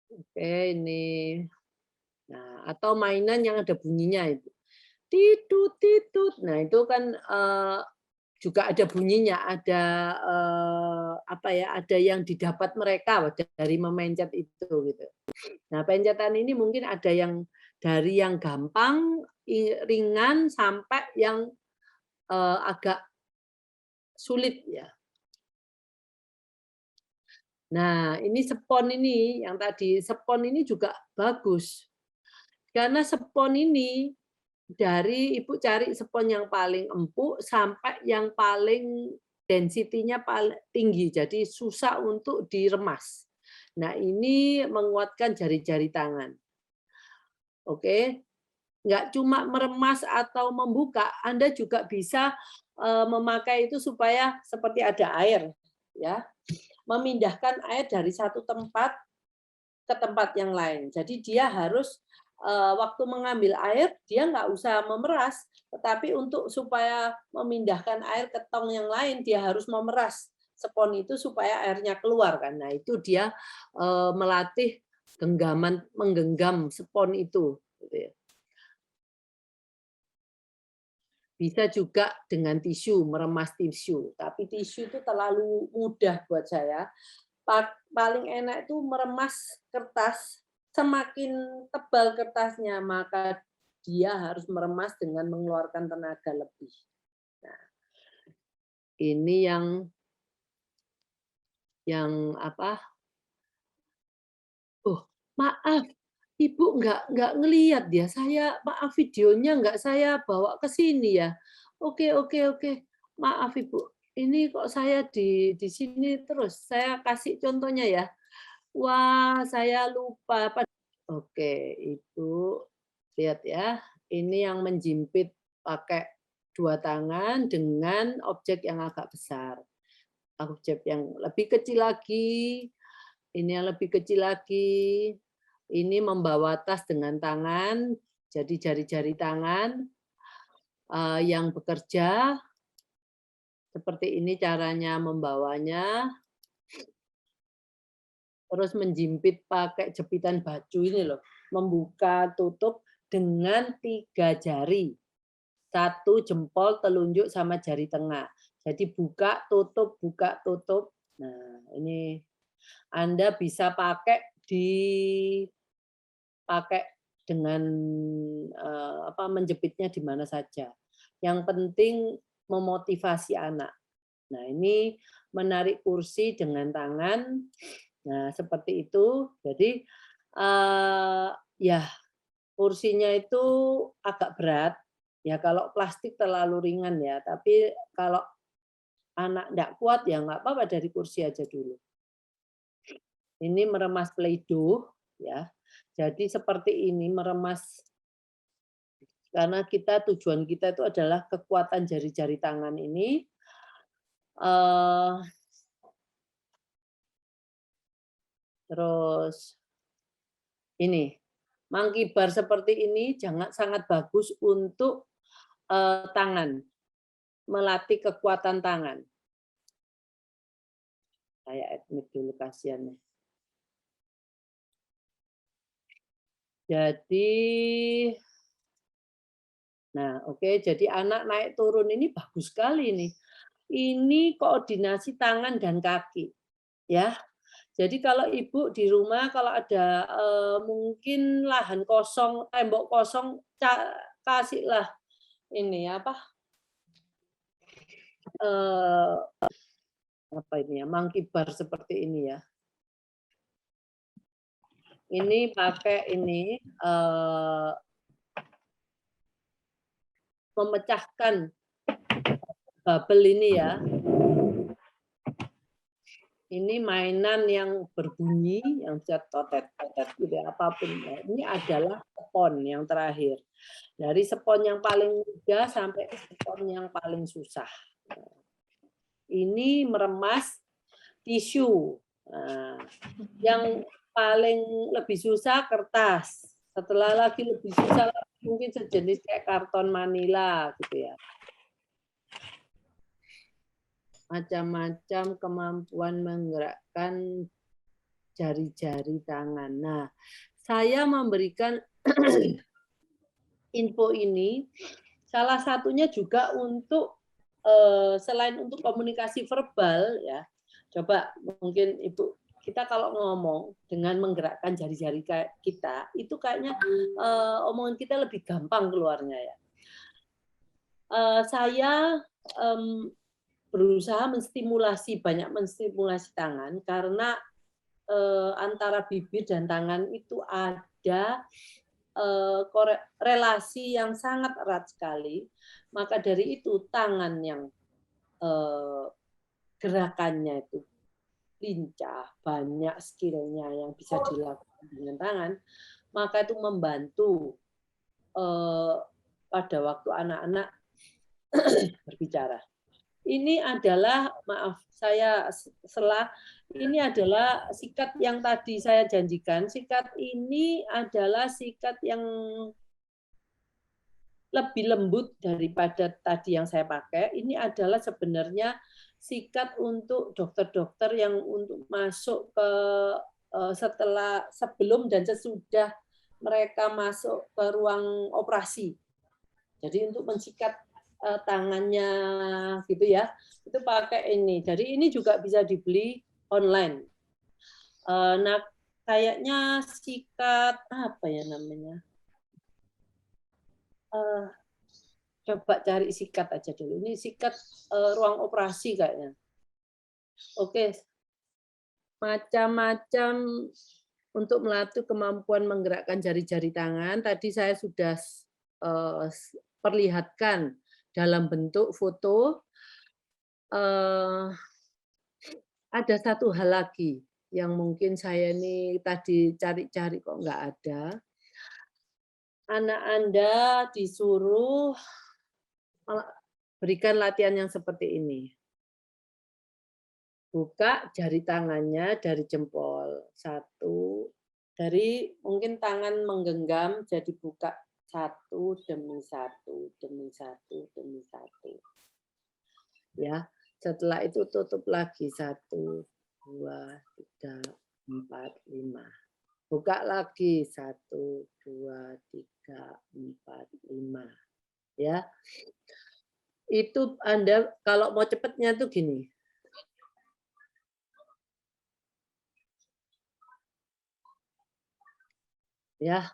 Oke, ini. Nah, atau mainan yang ada bunyinya itu. Titut titut. Nah, itu kan, juga ada bunyinya, ada, apa ya, ada yang didapat mereka dari memencet itu, gitu. Nah, pencetan ini mungkin ada yang dari yang gampang, ringan, sampai yang, agak sulit ya. Nah, ini spon ini, yang tadi, spon ini juga bagus. Karena spon ini, dari Ibu cari spon yang paling empuk sampai yang paling density-nya tinggi, jadi susah untuk diremas. Nah, ini menguatkan jari-jari tangan. Oke, nggak cuma meremas atau membuka, Anda juga bisa, memakai itu supaya seperti ada air, ya. Memindahkan air dari satu tempat ke tempat yang lain. Jadi dia harus, waktu mengambil air, dia nggak usah memeras, tetapi untuk supaya memindahkan air ke tong yang lain, dia harus memeras spon itu supaya airnya keluar kan. Nah, itu dia, melatih menggenggam spon itu, gitu ya. Bisa juga dengan tisu, meremas tisu, tapi tisu itu terlalu mudah buat saya. Paling enak itu meremas kertas, semakin tebal kertasnya, maka dia harus meremas dengan mengeluarkan tenaga lebih. Nah, ini yang apa, "Oh, maaf, Ibu nggak ngelihat ya, saya maaf videonya nggak saya bawa ke sini ya." "Oke oke oke, maaf Ibu, ini kok saya di sini terus, saya kasih contohnya ya." "Wah, saya lupa." Oke, Ibu lihat ya, ini yang menjimpit pakai 2 tangan dengan objek yang agak besar. Objek yang lebih kecil lagi, ini yang lebih kecil lagi, ini membawa tas dengan tangan, jadi jari-jari tangan, yang bekerja, seperti ini caranya membawanya, terus menjimpit pakai jepitan baju ini loh, membuka tutup dengan 3 jari. Satu jempol, telunjuk, sama jari tengah. Jadi buka, tutup, buka, tutup. Nah, ini Anda bisa pakai dengan, apa, menjepitnya di mana saja. Yang penting memotivasi anak. Nah, ini menarik kursi dengan tangan. Nah, seperti itu. Jadi, ya kursinya itu agak berat, ya kalau plastik terlalu ringan ya, tapi kalau anak nggak kuat ya nggak apa-apa dari kursi aja dulu. Ini meremas playdoh ya. Jadi seperti ini meremas karena tujuan kita itu adalah kekuatan jari-jari tangan ini, eee, terus ini, monkey bar seperti ini sangat bagus untuk, tangan, melatih kekuatan tangan. Saya admit dulu kasihan nih. Jadi, nah oke, jadi anak naik turun ini bagus sekali nih. Ini koordinasi tangan dan kaki, ya. Jadi kalau Ibu di rumah kalau ada, mungkin lahan kosong, tembok kosong, kasihlah ini apa, eee, apa ini ya, monkey bar seperti ini ya. Ini pakai ini, memecahkan bubble ini ya. Ini mainan yang berbunyi, yang bisa totet-totet gitu ya, apapun ya. Ini adalah spon yang terakhir. Dari spon yang paling mudah sampai spon yang paling susah. Ini meremas tisu. Nah, yang paling lebih susah kertas. Setelah lagi lebih susah mungkin sejenis kayak karton Manila gitu ya. Macam-macam kemampuan menggerakkan jari-jari tangan. Nah, saya memberikan info ini salah satunya juga untuk selain untuk komunikasi verbal ya. Coba mungkin Ibu, kita kalau ngomong dengan menggerakkan jari-jari kita itu kayaknya omongan kita lebih gampang keluarnya ya. Saya berusaha banyak menstimulasi tangan karena antara bibir dan tangan itu ada relasi yang sangat erat sekali. Maka dari itu tangan yang gerakannya itu lincah, banyak skillnya yang bisa dilakukan dengan tangan, maka itu membantu pada waktu anak-anak berbicara. Ini adalah, maaf saya ini adalah sikat yang tadi saya janjikan. Sikat ini adalah sikat yang lebih lembut daripada tadi yang saya pakai. Ini adalah sebenarnya sikat untuk dokter-dokter yang untuk masuk ke sebelum dan sesudah mereka masuk ke ruang operasi. Jadi untuk mensikat tangannya gitu ya, itu pakai ini. Jadi ini juga bisa dibeli online. Nah, kayaknya sikat apa ya namanya? Coba cari sikat aja dulu. Ini sikat ruang operasi kayaknya. Oke, macam-macam untuk melatih kemampuan menggerakkan jari-jari tangan. Tadi saya sudah perlihatkan dalam bentuk foto. Ada satu hal lagi yang mungkin saya ini tadi cari-cari kok nggak ada. Anak Anda disuruh berikan latihan yang seperti ini. Buka jari tangannya dari jempol. Satu, dari mungkin tangan menggenggam, jadi buka satu demi satu, demi satu, demi satu. Ya, setelah itu tutup lagi 1, 2, 3, 4, 5. Buka lagi 1, 2, 3, 4, 5. Ya. Itu Anda kalau mau cepatnya tuh gini. Ya.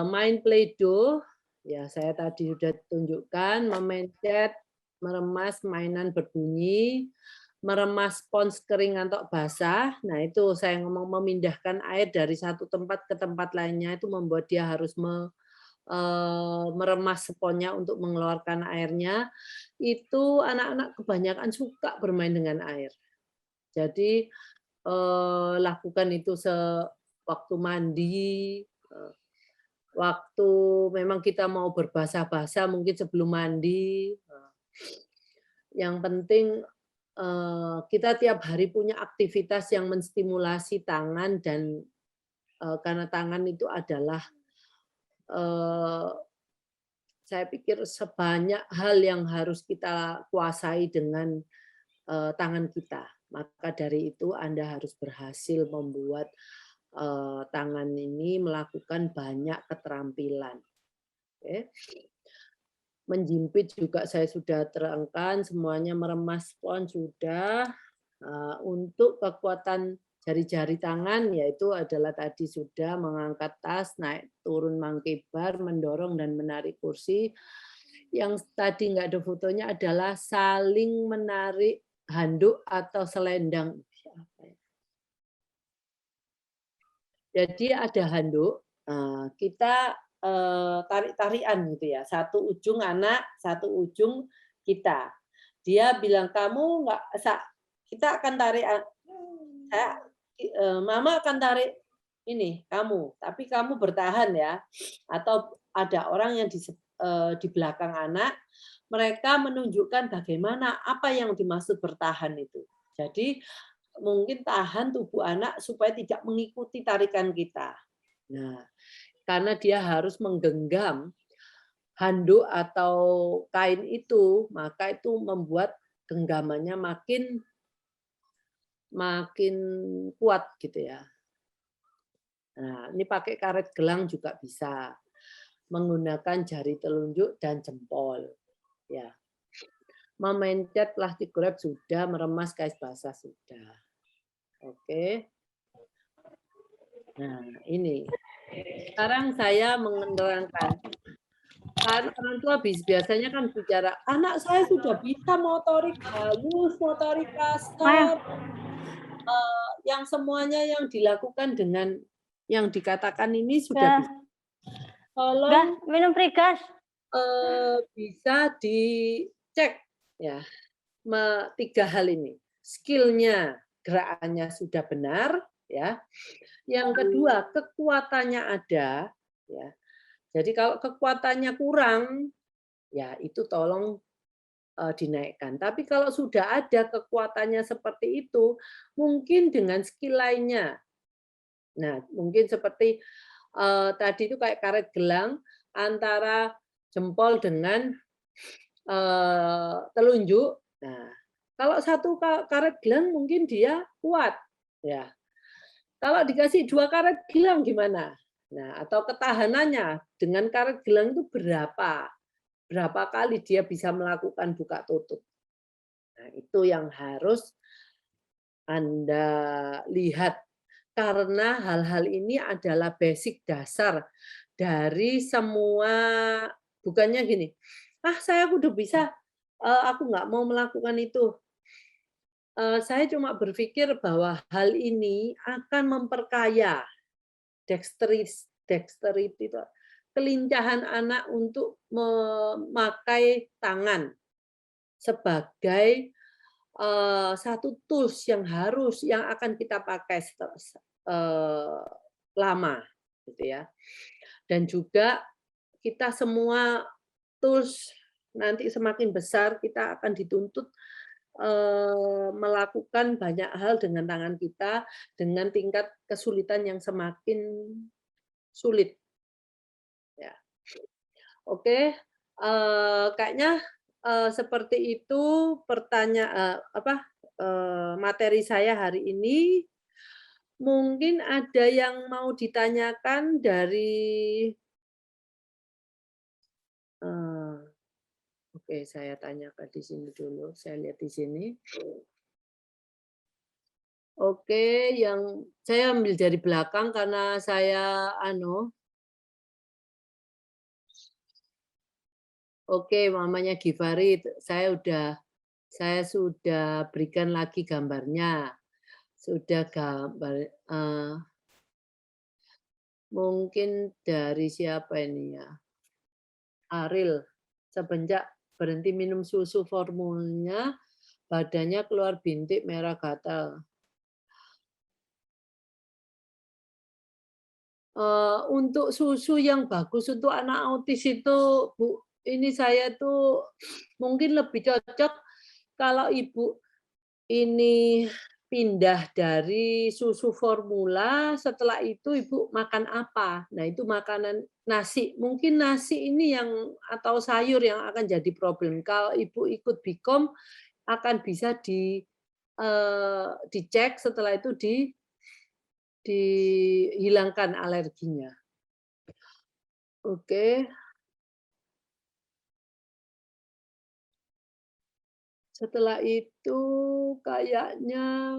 Main Play-Doh, ya saya tadi sudah tunjukkan, memencet, meremas mainan berbunyi, meremas spons kering atau basah. Nah itu saya ngomong memindahkan air dari satu tempat ke tempat lainnya itu membuat dia harus meremas sponnya untuk mengeluarkan airnya. Itu anak-anak kebanyakan suka bermain dengan air. Jadi lakukan itu waktu mandi, waktu memang kita mau berbahasa-bahasa mungkin sebelum mandi. Yang penting kita tiap hari punya aktivitas yang menstimulasi tangan dan karena tangan itu adalah saya pikir sebanyak hal yang harus kita kuasai dengan tangan kita. Maka dari itu Anda harus berhasil membuat tangan ini melakukan banyak keterampilan. Oke. Menjimpit juga saya sudah terangkan, semuanya meremas spons sudah. Untuk kekuatan jari-jari tangan yaitu adalah tadi sudah mengangkat tas, naik turun mangkibar, mendorong dan menarik kursi. Yang tadi nggak ada fotonya adalah saling menarik handuk atau selendang. Jadi ada handuk, kita tarik-tarian gitu ya. Satu ujung anak, satu ujung kita. Dia bilang kamu nggak, kita akan tarik, mama akan tarik ini kamu, tapi kamu bertahan ya. Atau ada orang yang di belakang anak, mereka menunjukkan bagaimana apa yang dimaksud bertahan itu. Jadi mungkin tahan tubuh anak supaya tidak mengikuti tarikan kita. Nah, karena dia harus menggenggam handuk atau kain itu, maka itu membuat genggamannya makin makin kuat gitu ya. Nah, ini pakai karet gelang juga bisa. Menggunakan jari telunjuk dan jempol. Ya. Memencet plastik wrap sudah, meremas kain basah sudah. Oke. Nah, ini. Sekarang saya menerangkan. Kan orang tua biasanya kan bicara, anak saya sudah bisa motorik halus, motorik kasar, yang semuanya yang dilakukan dengan yang dikatakan ini sudah bisa. Tolong minum gas. Bisa dicek ya, 3 hal ini. Skill-nya, gerakannya sudah benar ya. Yang kedua, kekuatannya ada ya. Jadi kalau kekuatannya kurang, ya itu tolong dinaikkan. Tapi kalau sudah ada kekuatannya seperti itu, mungkin dengan skill lainnya. Nah, mungkin seperti tadi itu kayak karet gelang antara jempol dengan telunjuk. Nah, kalau satu karet gelang mungkin dia kuat, ya. Kalau dikasih 2 karet gelang gimana? Nah, atau ketahanannya dengan karet gelang itu berapa? Berapa kali dia bisa melakukan buka tutup. Nah, itu yang harus Anda lihat. Karena hal-hal ini adalah basic dasar dari semua, bukannya gini, "Ah, saya udah bisa, aku nggak mau melakukan itu." Saya cuma berpikir bahwa hal ini akan memperkaya dexterity itu, kelincahan anak untuk memakai tangan sebagai satu tools yang akan kita pakai lama, gitu ya. Dan juga kita semua tools nanti semakin besar kita akan dituntut melakukan banyak hal dengan tangan kita dengan tingkat kesulitan yang semakin sulit. Ya. Oke, kayaknya seperti itu materi saya hari ini. Mungkin ada yang mau ditanyakan dari oke, saya tanyakan di sini dulu, saya lihat di sini. Oke, yang saya ambil dari belakang karena saya oke, mamanya Givari, saya sudah berikan lagi gambarnya. Sudah mungkin dari siapa ini ya? Ariel, semenjak berhenti minum susu formulnya, badannya keluar bintik merah gatal. Untuk susu yang bagus untuk anak autis itu, Bu, ini saya tuh mungkin lebih cocok kalau Ibu ini pindah dari susu formula, setelah itu Ibu makan apa? Nah, itu makanan nasi. Mungkin nasi ini yang atau sayur yang akan jadi problem. Kalau Ibu ikut Bikom akan bisa dicek, setelah itu dihilangkan alerginya. Oke. Setelah itu kayaknya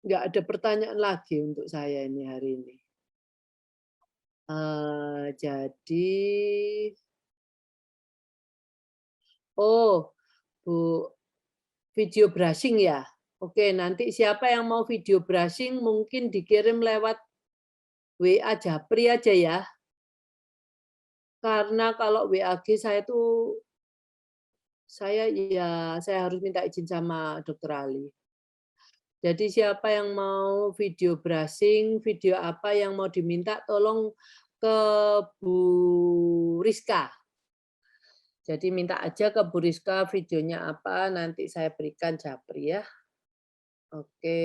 nggak ada pertanyaan lagi untuk saya ini hari ini. Jadi oh, Bu, video brushing ya? Oke, nanti siapa yang mau video brushing mungkin dikirim lewat WA Japri aja ya. Karena kalau WA saya tuh saya harus minta izin sama Dokter Ali. Jadi siapa yang mau video brushing, video apa yang mau diminta tolong ke Bu Rizka. Jadi minta aja ke Bu Rizka videonya apa, nanti saya berikan Japri ya. Oke.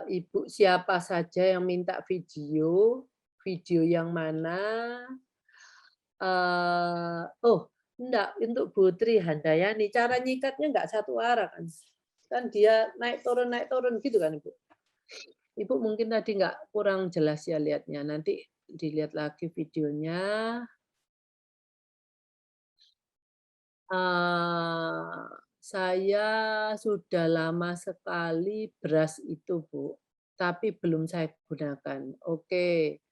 Ibu siapa saja yang minta video, video yang mana, oh, enggak, untuk Putri Handayani, cara nyikatnya enggak satu arah kan. Kan dia naik turun gitu kan, Ibu. Ibu mungkin tadi enggak kurang jelas ya lihatnya, nanti dilihat lagi videonya. Saya sudah lama sekali beras itu, Bu, tapi belum saya gunakan. Oke.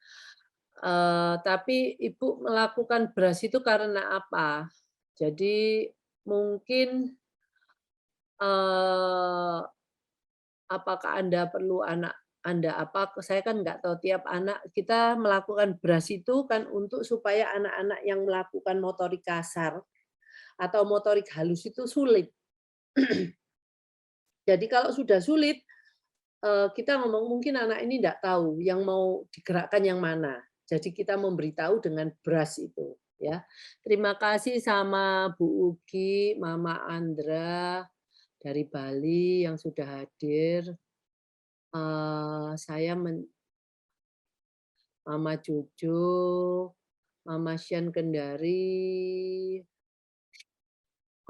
Tapi Ibu melakukan beras itu karena apa? Jadi mungkin, eee, apakah Anda perlu anak Anda apa, saya kan nggak tahu tiap anak kita melakukan beras itu kan untuk supaya anak-anak yang melakukan motorik kasar atau motorik halus itu sulit. Jadi kalau sudah sulit, kita ngomong mungkin anak ini nggak tahu yang mau digerakkan yang mana. Jadi kita memberitahu dengan beras itu, ya. Terima kasih sama Bu Ugi, Mama Andra dari Bali yang sudah hadir. Saya Mama Cucu, Mama Sian Kendari,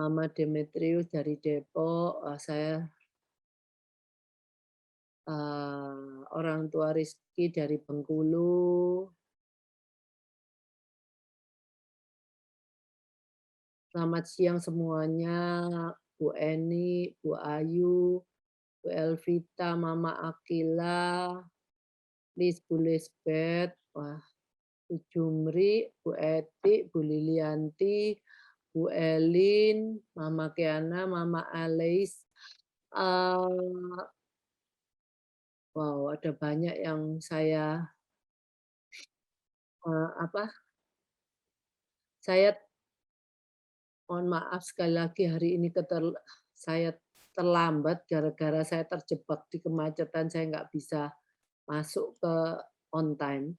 Mama Demetrius dari Depok, orang tua Rizky dari Bengkulu. Selamat siang semuanya, Bu Eni, Bu Ayu, Bu Elvita, Mama Akila, Bu Lisbeth, wah, Bu Jumri, Bu Eti, Bu Lilianti, Bu Elin, Mama Kiana, Mama Alais. Wow, ada banyak yang saya, apa, saya mohon maaf sekali lagi hari ini saya terlambat gara-gara saya terjebak di kemacetan, saya nggak bisa masuk ke on time.